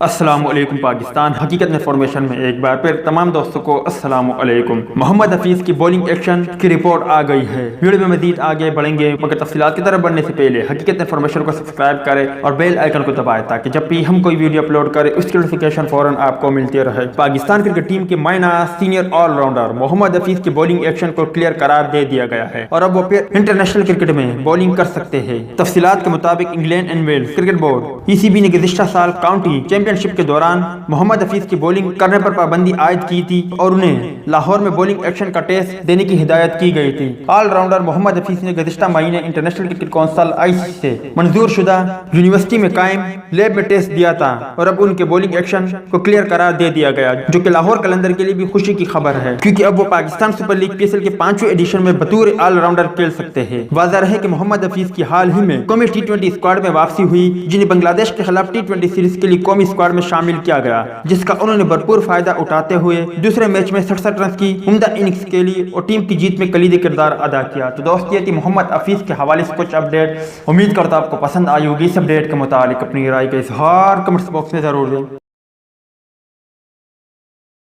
السلام علیکم پاکستان حقیقت انفارمیشن میں ایک بار پھر تمام دوستوں کو السلام علیکم۔ محمد حفیظ کی بولنگ ایکشن کی رپورٹ آ گئی ہے۔ ویڈیو میں مزید آگے بڑھیں گے مگر تفصیلات کی طرف بڑھنے سے پہلے حقیقت انفارمیشن کو سبسکرائب کریں اور بیل آئیکن کو دبائیں تاکہ جب بھی ہم کوئی ویڈیو اپلوڈ کریں اس کی نوٹیفیکیشن فوراً آپ کو ملتی رہے۔ پاکستان کرکٹ ٹیم کے مائنہ سینئر آل راؤنڈر محمد حفیظ کی بولنگ ایکشن کو کلیئر قرار دے دیا گیا ہے اور اب وہ پھر انٹرنیشنل کرکٹ میں بولنگ کر سکتے ہیں۔ تفصیلات کے مطابق England and Wales cricket board ECB نے گزشتہ سال کاؤنٹی چیمپئن شپ کے دوران محمد حفیظ کی بولنگ کرنے پر پابندی عائد کی تھی اور انہیں لاہور میں بولنگ ایکشن کا ٹیسٹ دینے کی ہدایت کی گئی تھی۔ آل راؤنڈر محمد حفیظ نے گزشتہ مہینے انٹرنیشنل کرکٹ کونسل ICC سے منظور شدہ یونیورسٹی میں قائم لیب میں ٹیسٹ دیا تھا اور اب ان کے بولنگ ایکشن کو کلیئر قرار دے دیا گیا، جو کہ لاہور قلندر کے لیے بھی خوشی کی خبر ہے کیونکہ اب وہ پاکستان سپر لیگ PSL کے 5ویں ایڈیشن میں بطور آل راؤنڈر کھیل سکتے ہیں۔ واضح رہے کہ محمد حفیظ کی حال ہی میں قومی T20 اسکواڈ میں واپسی ہوئی، جنہیں بنگلہ دیش کے خلاف T20 سیریز کے لیے قومی اسکواڈ میں شامل کیا گیا، جس کا انہوں نے بھرپور فائدہ اٹھاتے ہوئے دوسرے میچ میں 67 رنز کی عمدہ اننگز کے لیے اور ٹیم کی جیت میں کلیدی کردار ادا کیا۔ تو دوست یہ تھی محمد حفیظ کے حوالے سے کچھ اپڈیٹ، امید کرتا ہوں آپ کو پسند آئی ہوگی۔ اس اپڈیٹ کے متعلق اپنی رائے کا اظہار کمنٹس باکس میں ضرور دیں۔